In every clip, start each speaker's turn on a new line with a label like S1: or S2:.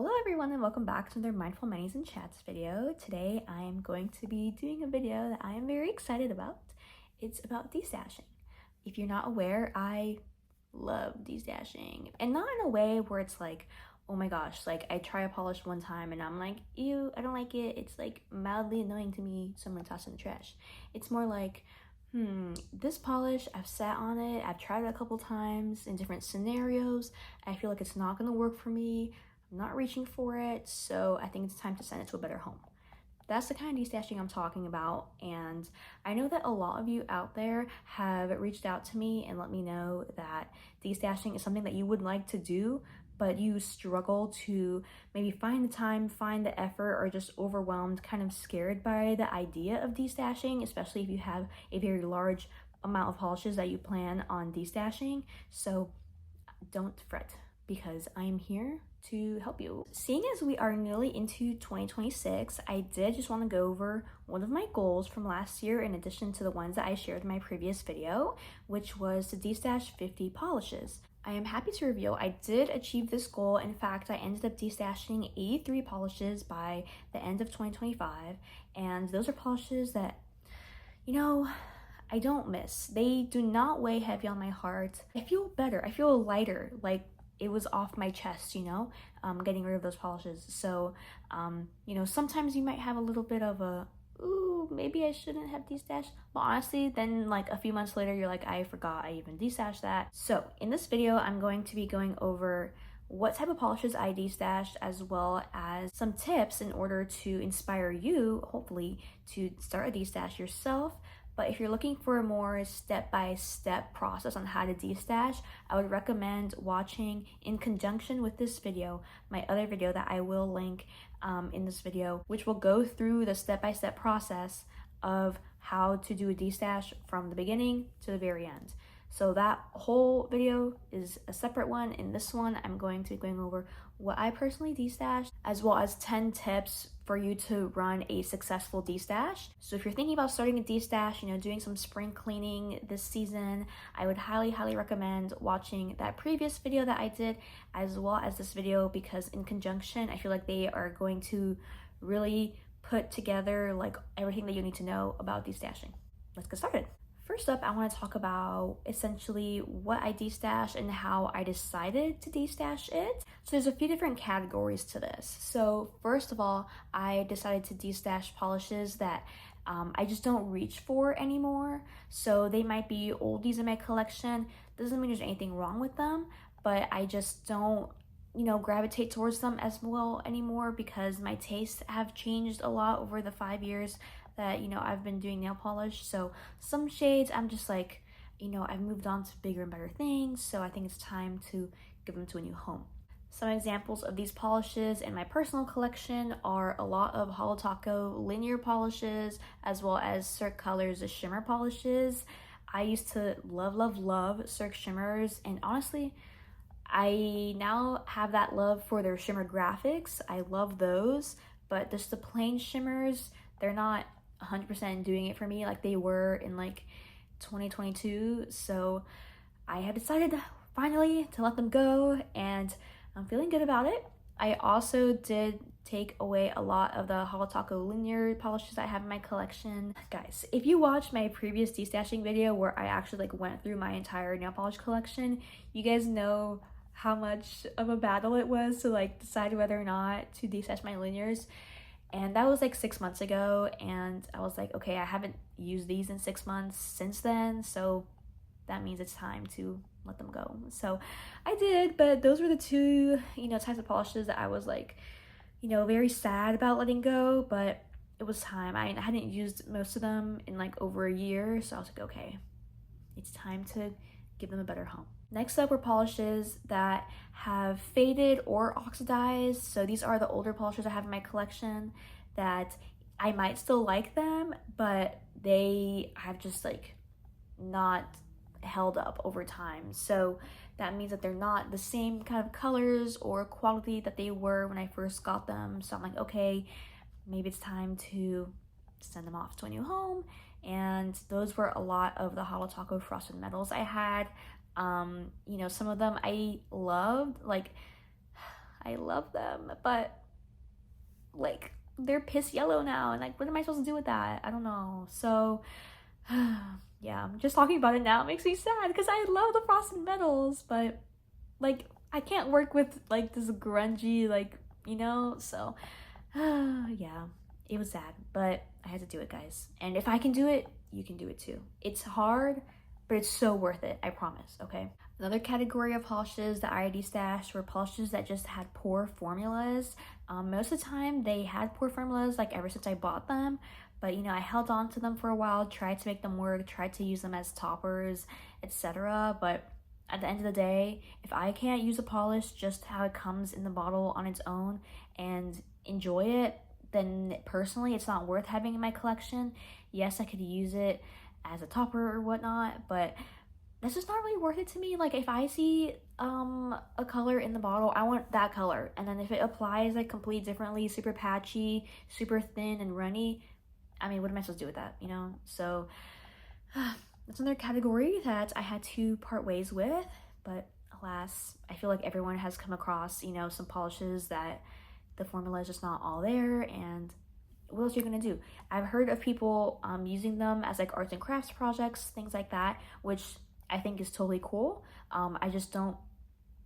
S1: Hello everyone and welcome back to another Mindful Minis and Chats video. Today I am going to be doing a video that I am very excited about. It's about destashing. If you're not aware, I love destashing, and not in a way where it's like, oh my gosh, like I try a polish one time and I'm like, ew, I don't like it. It's like mildly annoying to me, so I'm gonna toss it in the trash. It's more like, this polish, I've sat on it, I've tried it a couple times in different scenarios. I feel like it's not gonna work for me. I'm not reaching for it, so I think it's time to send it to a better home. That's the kind of destashing I'm talking about, and I know that a lot of you out there have reached out to me and let me know that destashing is something that you would like to do, but you struggle to maybe find the time, find the effort, or just overwhelmed, kind of scared by the idea of destashing, especially if you have a very large amount of polishes that you plan on destashing. So don't fret, because I'm here to help you. Seeing as we are nearly into 2026, I did just want to go over one of my goals from last year in addition to the ones that I shared in my previous video, which was to destash 50 polishes. I am happy to reveal I did achieve this goal. In fact, I ended up destashing 83 polishes by the end of 2025, and those are polishes that, I don't miss. They do not weigh heavy on my heart. I feel better. I feel lighter, like it was off my chest, getting rid of those polishes. So, sometimes you might have a little bit of a, ooh, maybe I shouldn't have destashed. But honestly, then like a few months later, you're like, I forgot I even destashed that. So in this video, I'm going to be going over what type of polishes I destashed, as well as some tips in order to inspire you, hopefully, to start a destash yourself. But if you're looking for a more step-by-step process on how to destash, I would recommend watching in conjunction with this video, my other video that I will link in this video, which will go through the step-by-step process of how to do a destash from the beginning to the very end. So that whole video is a separate one. In this one, I'm going to be going over what I personally destashed, as well as 10 tips for you to run a successful destash. So if you're thinking about starting a destash, doing some spring cleaning this season, I would highly recommend watching that previous video that I did, as well as this video, because in conjunction, I feel like they are going to really put together like everything that you need to know about destashing. Let's get started. First up, I want to talk about essentially what I destashed and how I decided to destash it. So there's a few different categories to this. So first of all, I decided to destash polishes that I just don't reach for anymore. So they might be oldies in my collection. Doesn't mean there's anything wrong with them, but I just don't gravitate towards them as well anymore, because my tastes have changed a lot over the 5 years that I've been doing nail polish. So some shades I'm just like, I've moved on to bigger and better things, so I think it's time to give them to a new home. Some examples of these polishes in my personal collection are a lot of Holo Taco linear polishes, as well as Cirque Colors shimmer polishes. I used to love Cirque shimmers, and honestly, I now have that love for their shimmer graphics. I love those, but just the plain shimmers, they're not 100% doing it for me like they were in like 2022. So I have decided finally to let them go, and I'm feeling good about it. I also did take away a lot of the Holo Taco linear polishes I have in my collection. Guys, if you watched my previous destashing video where I actually went through my entire nail polish collection, you guys know how much of a battle it was to decide whether or not to destash my linears. And that was 6 months ago, and I was like, okay, I haven't used these in 6 months since then, so that means it's time to let them go. So I did, but those were the two, types of polishes that I was very sad about letting go, but it was time. I hadn't used most of them in over a year, so I was like, okay, it's time to give them a better home. Next up were polishes that have faded or oxidized. So these are the older polishes I have in my collection that I might still like them, but they have just not held up over time. So that means that they're not the same kind of colors or quality that they were when I first got them. So I'm like, okay, maybe it's time to send them off to a new home. And those were a lot of the Holo Taco frosted metals I had. Some of them I loved, I love them, but like they're piss yellow now, and like what am I supposed to do with that? I don't know. So yeah, just talking about it now makes me sad because I love the frosted metals, but like I can't work with like this grungy, like, you know. So yeah, it was sad, but I had to do it, guys. And if I can do it, you can do it too. It's hard, but it's so worth it, I promise. Okay, another category of polishes that I destashed were polishes that just had poor formulas. Most of the time they had poor formulas like ever since I bought them, but you know, I held on to them for a while, tried to make them work, tried to use them as toppers, etc. But at the end of the day, if I can't use a polish just how it comes in the bottle on its own and enjoy it, then personally it's not worth having in my collection. Yes, I could use it as a topper or whatnot, but that's just not really worth it to me. Like if I see a color in the bottle, I want that color, and then if it applies like completely differently, super patchy, super thin and runny, I mean, what am I supposed to do with that, you know? So that's another category that I had to part ways with, but alas, I feel like everyone has come across, you know, some polishes that the formula is just not all there, and what else are you gonna do? I've heard of people using them as like arts and crafts projects, things like that, which I think is totally cool. I just don't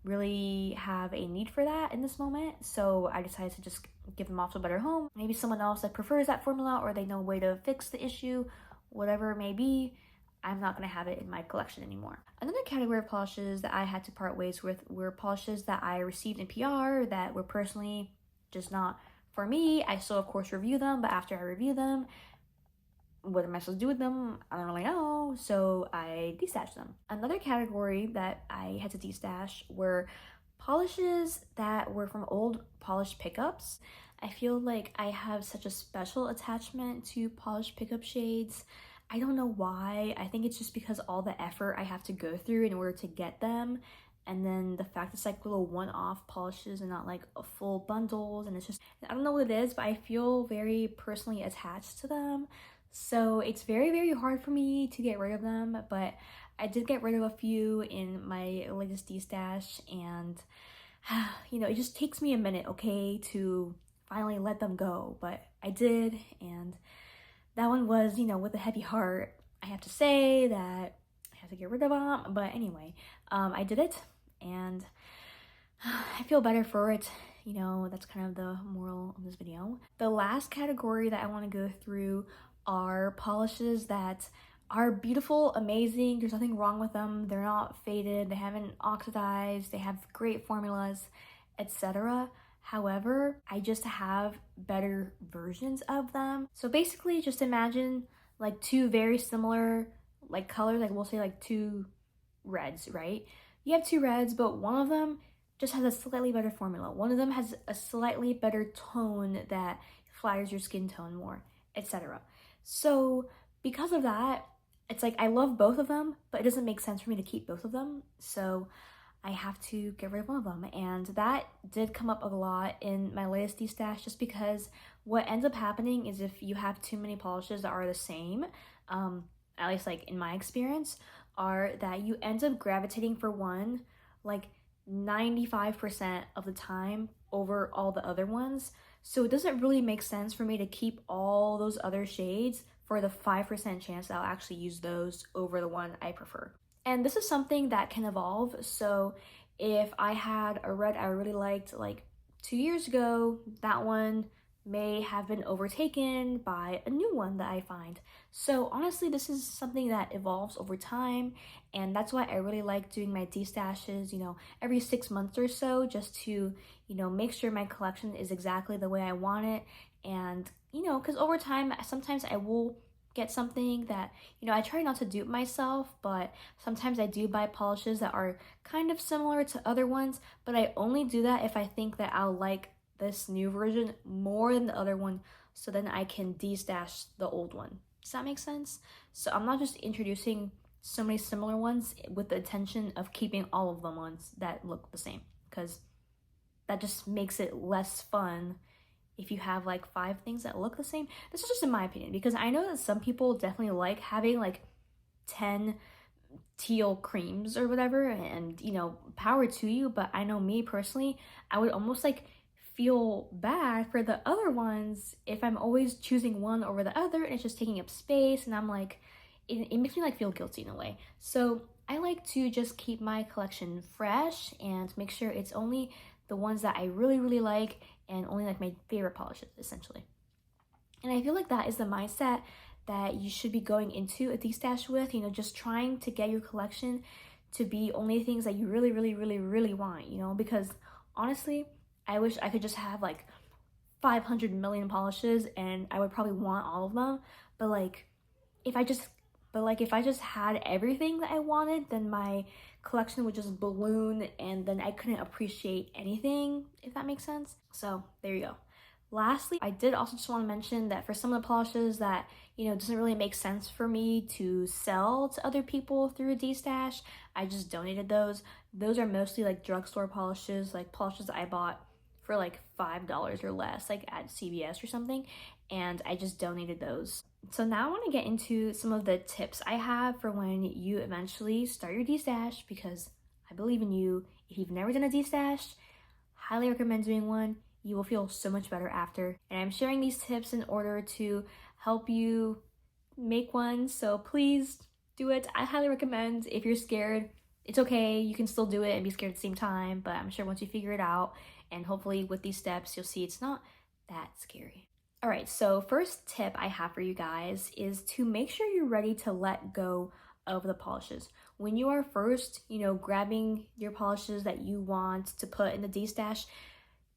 S1: really have a need for that in this moment, so I decided to just give them off to a better home. Maybe someone else that prefers that formula, or they know a way to fix the issue, whatever it may be. I'm not going to have it in my collection anymore. Another category of polishes that I had to part ways with were polishes that I received in PR that were personally just not for me. I still of course review them, but after I review them, what am I supposed to do with them? I don't really know, so I destashed them. Another category that I had to destash were polishes that were from old polish pickups. I feel like I have such a special attachment to polish pickup shades. I don't know why. I think it's just because all the effort I have to go through in order to get them, and then the fact it's like little one-off polishes and not like a full bundles, and it's just, I don't know what it is, but I feel very personally attached to them. So it's very, very hard for me to get rid of them, but I did get rid of a few in my latest destash, and you know, it just takes me a minute, okay, to finally let them go, but I did, and that one was, you know, with a heavy heart. I have to say that I have to get rid of them, but anyway, I did it, and I feel better for it. You know, that's kind of the moral of this video. The last category that I want to go through are polishes that are beautiful, amazing, there's nothing wrong with them, they're not faded, they haven't oxidized, they have great formulas, etc. However, I just have better versions of them. So basically, just imagine like two very similar like colors, like we'll say like two reds, right? You have two reds, but one of them just has a slightly better formula. One of them has a slightly better tone that flatters your skin tone more, etc. So because of that, it's like I love both of them, but it doesn't make sense for me to keep both of them. So I have to get rid of one of them. And that did come up a lot in my latest destash, just because what ends up happening is if you have too many polishes that are the same, at least like in my experience, are that you end up gravitating for one like 95% of the time over all the other ones. So it doesn't really make sense for me to keep all those other shades for the 5% chance that I'll actually use those over the one I prefer. And this is something that can evolve. So if I had a red I really liked like 2 years ago, that one may have been overtaken by a new one that I find. So honestly, this is something that evolves over time, and that's why I really like doing my destashes, you know, every 6 months or so, just to, you know, make sure my collection is exactly the way I want it. And, you know, because over time, sometimes I will get something that, you know, I try not to dupe myself, but sometimes I do buy polishes that are kind of similar to other ones, but I only do that if I think that I'll like this new version more than the other one, so then I can destash the old one. Does that make sense? So I'm not just introducing so many similar ones with the intention of keeping all of the ones that look the same, because that just makes it less fun if you have like 5 things that look the same. This is just in my opinion, because I know that some people definitely like having like 10 teal creams or whatever, and you know, power to you. But I know me personally, I would almost like feel bad for the other ones if I'm always choosing one over the other and it's just taking up space, and I'm like, it makes me like feel guilty in a way. So I like to just keep my collection fresh and make sure it's only the ones that I really like, and only like my favorite polishes essentially. And I feel like that is the mindset that you should be going into a destash with, you know, just trying to get your collection to be only things that you really want, you know, because honestly, I wish I could just have like 500 million polishes and I would probably want all of them. But like, if I just if I just had everything that I wanted, then my collection would just balloon and then I couldn't appreciate anything, if that makes sense. So there you go. Lastly, I did also just want to mention that for some of the polishes that, you know, doesn't really make sense for me to sell to other people through a destash, I just donated those. Those are mostly like drugstore polishes, like polishes I bought for like $5 or less, like at CVS or something, and I just donated those. So now I want to get into some of the tips I have for when you eventually start your destash, because I believe in you. If you've never done a destash, highly recommend doing one. You will feel so much better after. And I'm sharing these tips in order to help you make one, so please do it. I highly recommend. If you're scared, it's okay. You can still do it and be scared at the same time, but I'm sure once you figure it out, and hopefully with these steps, you'll see it's not that scary. All right, so first tip I have for you guys is to make sure you're ready to let go of the polishes. When you are first, you know, grabbing your polishes that you want to put in the destash,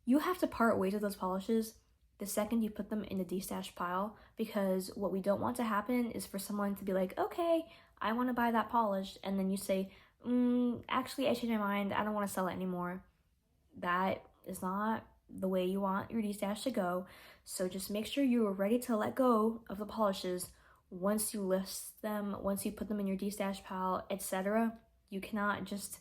S1: you have to part ways with those polishes the second you put them in the destash pile, because what we don't want to happen is for someone to be like, okay, I want to buy that polish, and then you say, actually I changed my mind, I don't want to sell it anymore. That is not the way you want your destash to go. So just make sure you are ready to let go of the polishes once you list them, once you put them in your destash pile, etc. You cannot just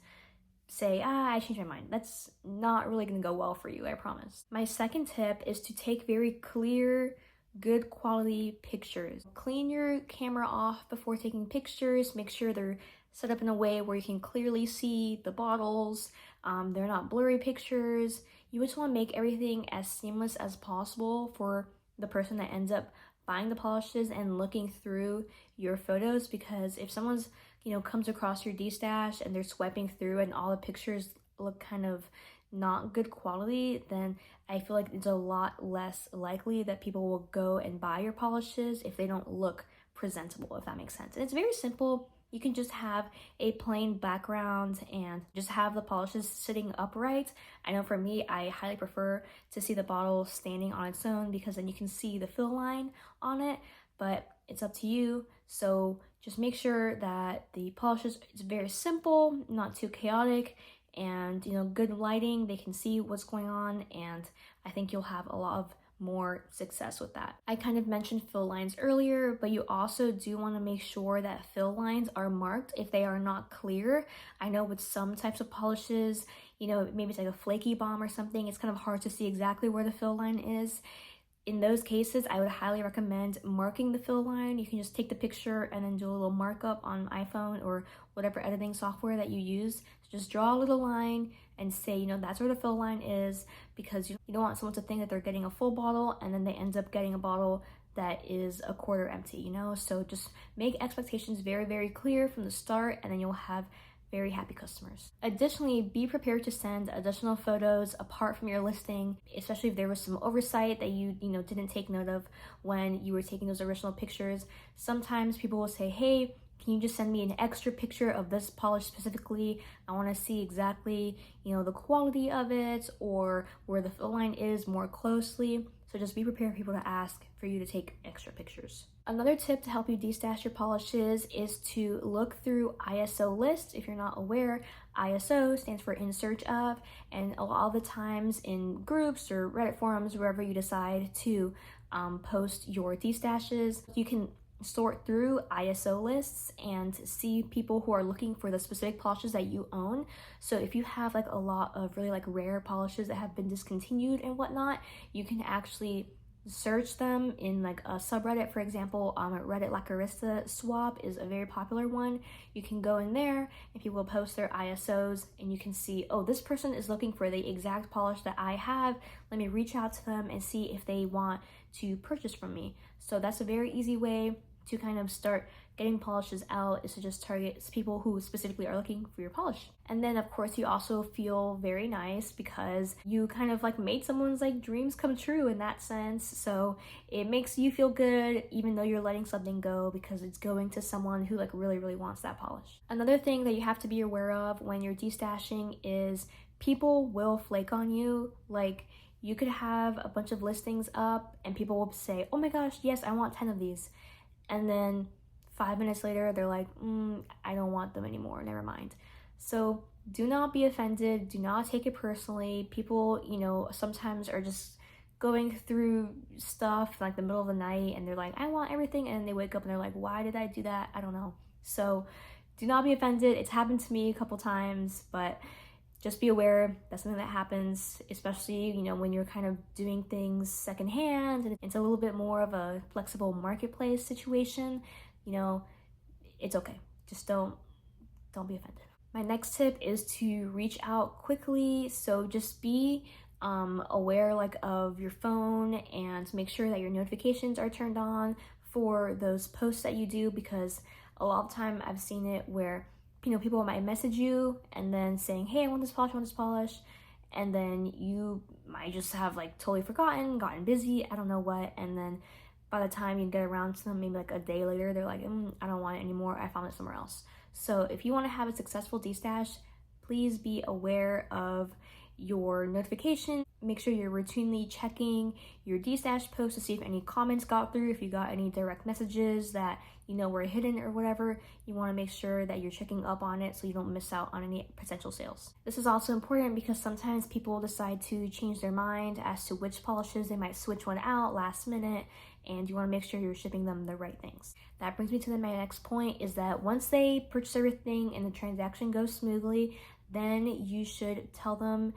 S1: say, I changed my mind. That's not really gonna go well for you, I promise. My second tip is to take very clear, good quality pictures. Clean your camera off before taking pictures. Make sure they're set up in a way where you can clearly see the bottles. They're not blurry pictures. You just want to make everything as seamless as possible for the person that ends up buying the polishes and looking through your photos, because if someone's, you know, comes across your destash and they're swiping through and all the pictures look kind of not good quality, then I feel like it's a lot less likely that people will go and buy your polishes if they don't look presentable, if that makes sense. And it's very simple. You can just have a plain background and just have the polishes sitting upright. I know for me, I highly prefer to see the bottle standing on its own, because then you can see the fill line on it, but it's up to you. So just make sure that the polishes, it's very simple, not too chaotic, and, you know, good lighting, they can see what's going on, and I think you'll have a lot of more success with that. I kind of mentioned fill lines earlier, but you also do want to make sure that fill lines are marked if they are not clear. I know with some types of polishes, you know, maybe it's like a flaky bomb or something, it's kind of hard to see exactly where the fill line is. In those cases, I would highly recommend marking the fill line. You can just take the picture and then do a little markup on iPhone or whatever editing software that you use. So just draw a little line and say, you know, that's where the fill line is, because you don't want someone to think that they're getting a full bottle and then they end up getting a bottle that is a quarter empty, you know? So just make expectations very clear from the start, and then you'll have very happy customers. Additionally, be prepared to send additional photos apart from your listing, especially if there was some oversight that you didn't take note of when you were taking those original pictures. Sometimes people will say, hey, can you just send me an extra picture of this polish specifically? I want to see exactly, you know, the quality of it or where the fill line is more closely. So just be prepared for people to ask for you to take extra pictures. Another tip to help you destash your polishes is to look through ISO lists. If you're not aware, ISO stands for in search of, and a lot of the times in groups or Reddit forums, wherever you decide to post your destashes, you can sort through ISO lists and see people who are looking for the specific polishes that you own. So if you have like a lot of really like rare polishes that have been discontinued and whatnot, you can actually search them in like a subreddit, for example. Reddit Lacarista swap is a very popular one. You can go in there and people will post their ISOs and you can see, oh, this person is looking for the exact polish that I have. Let me reach out to them and see if they want to purchase from me. So that's a very easy way to kind of start getting polishes out, is to just target people who specifically are looking for your polish. And then of course you also feel very nice because you kind of like made someone's like dreams come true in that sense. So it makes you feel good even though you're letting something go because it's going to someone who like really wants that polish. Another thing that you have to be aware of when you're destashing is people will flake on you. Like, you could have a bunch of listings up and people will say, oh my gosh, yes, I want 10 of these. And then 5 minutes later, they're like, I don't want them anymore, never mind. So do not be offended, do not take it personally. People, you know, sometimes are just going through stuff like the middle of the night and they're like, I want everything, and they wake up and they're like, why did I do that? I don't know. So do not be offended. It's happened to me a couple times, but just be aware that's something that happens, especially, you know, when you're kind of doing things secondhand and it's a little bit more of a flexible marketplace situation. You know, it's okay. Just don't be offended. My next tip is to reach out quickly. So just be aware like of your phone and make sure that your notifications are turned on for those posts that you do, because a lot of time I've seen it where, you know, people might message you and then saying, hey, I want this polish, and then you might just have like totally forgotten, gotten busy, I don't know what, and then by the time you get around to them, maybe like a day later, they're like, I don't want it anymore, I found it somewhere else. So if you want to have a successful destash, please be aware of your notification. Make sure you're routinely checking your destash posts to see if any comments got through, if you got any direct messages that you know were hidden or whatever. You want to make sure that you're checking up on it so you don't miss out on any potential sales. This is also important because sometimes people decide to change their mind as to which polishes. They might switch one out last minute, and you want to make sure you're shipping them the right things. That brings me to my next point, is that once they purchase everything and the transaction goes smoothly, then you should tell them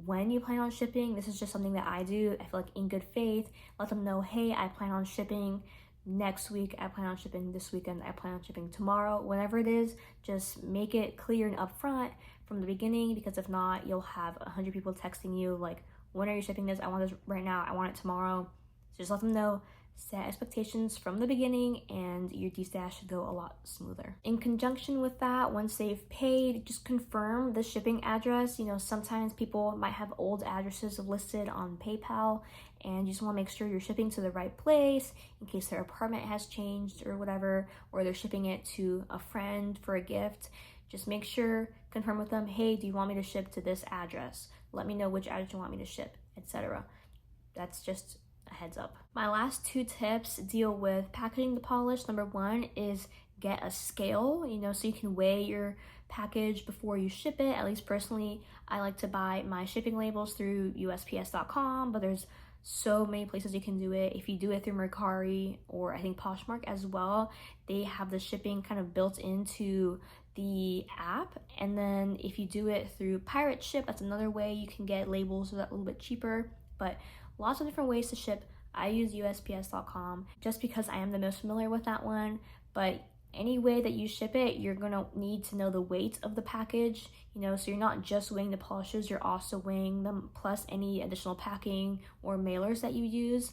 S1: when you plan on shipping. This is just something that I do. I feel like in good faith, let them know, hey, I plan on shipping next week, I plan on shipping this weekend, I plan on shipping tomorrow, whenever it is. Just make it clear and upfront from the beginning, because if not, you'll have 100 people texting you like, when are you shipping this? I want this right now, I want it tomorrow. So just let them know, set expectations from the beginning, and your destash should go a lot smoother. In conjunction with that, once they've paid, just confirm the shipping address. You know, sometimes people might have old addresses listed on PayPal, and you just want to make sure you're shipping to the right place in case their apartment has changed or whatever, or they're shipping it to a friend for a gift. Just make sure, confirm with them, hey, do you want me to ship to this address? Let me know which address you want me to ship, etc. That's just a heads up. My last two tips deal with packaging the polish. Number one is get a scale, you know, so you can weigh your package before you ship it. At least personally, I like to buy my shipping labels through USPS.com, but there's so many places you can do it. If you do it through Mercari, or I think Poshmark as well, they have the shipping kind of built into the app. And then if you do it through Pirate Ship, that's another way you can get labels a little bit cheaper. But lots of different ways to ship. I use USPS.com just because I am the most familiar with that one, but any way that you ship it, you're gonna need to know the weight of the package, you know, so you're not just weighing the polishes, you're also weighing them plus any additional packing or mailers that you use.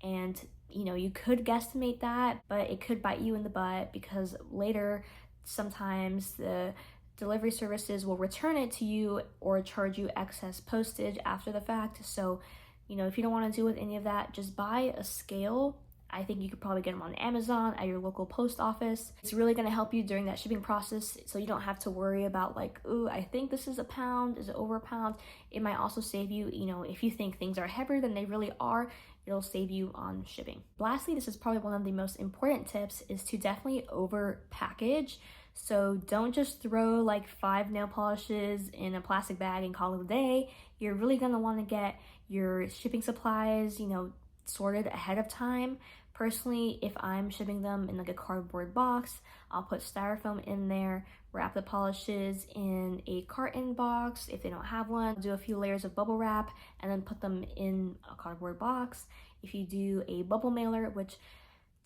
S1: And you know, you could guesstimate that, but it could bite you in the butt, because later sometimes the delivery services will return it to you or charge you excess postage after the fact. So you know, if you don't want to deal with any of that, just buy a scale. I think you could probably get them on Amazon, at your local post office. It's really going to help you during that shipping process, so you don't have to worry about like, ooh, I think this is a pound, is it over a pound? It might also save you, you know, if you think things are heavier than they really are, it'll save you on shipping. Lastly, this is probably one of the most important tips, is to definitely over package. So don't just throw like 5 nail polishes in a plastic bag and call it a day. You're really going to want to get your shipping supplies, you know, sorted ahead of time. Personally, if I'm shipping them in like a cardboard box, I'll put styrofoam in there, wrap the polishes in a carton box if they don't have one, do a few layers of bubble wrap, and then put them in a cardboard box. If you do a bubble mailer, which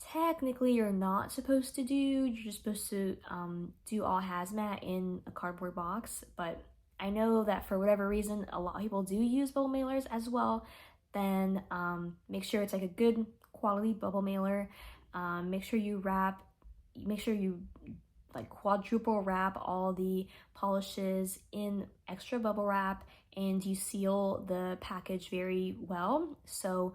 S1: technically you're not supposed to do, you're just supposed to do all hazmat in a cardboard box, but I know that for whatever reason a lot of people do use bubble mailers as well. Then make sure it's like a good quality bubble mailer. Make sure you like quadruple wrap all the polishes in extra bubble wrap, and you seal the package very well. So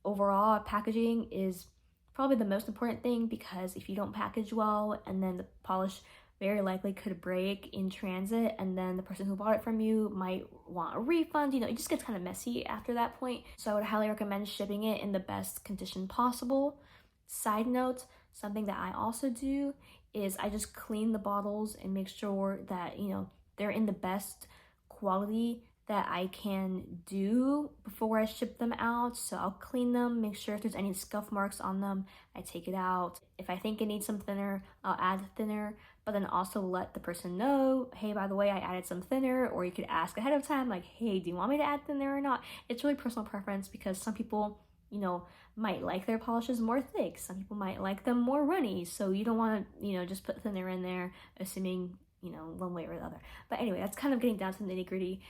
S1: overall, packaging is probably the most important thing, because if you don't package well, and then the polish very likely could break in transit, and then the person who bought it from you might want a refund. You know, it just gets kind of messy after that point. So I would highly recommend shipping it in the best condition possible. Side note, something that I also do is I just clean the bottles and make sure that, you know, they're in the best quality that I can do before I ship them out. So I'll clean them, make sure if there's any scuff marks on them, I take it out. If I think it needs some thinner, I'll add thinner, but then also let the person know, hey, by the way, I added some thinner. Or you could ask ahead of time, like, hey, do you want me to add thinner or not? It's really personal preference, because some people, you know, might like their polishes more thick. Some people might like them more runny. So you don't want to, you know, just put thinner in there, assuming, you know, one way or the other. But anyway, that's kind of getting down to the nitty-gritty.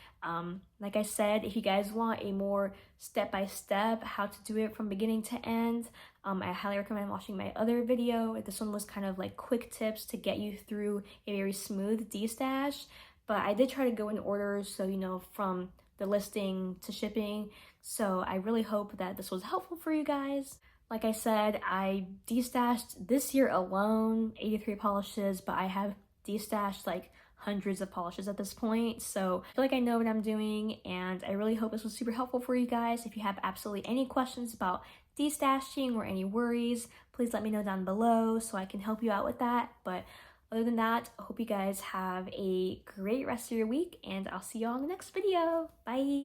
S1: Like I said, if you guys want a more step-by-step how to do it from beginning to end, I highly recommend watching my other video. This one was kind of like quick tips to get you through a very smooth destash, but I did try to go in order, so, you know, from the listing to shipping. So I really hope that this was helpful for you guys. Like I said, I destashed this year alone 83 polishes, but I have destashed like hundreds of polishes at this point. So I feel like I know what I'm doing, and I really hope this was super helpful for you guys. If you have absolutely any questions about destashing or any worries, please let me know down below so I can help you out with that. But other than that, I hope you guys have a great rest of your week, and I'll see you all in the next video. Bye!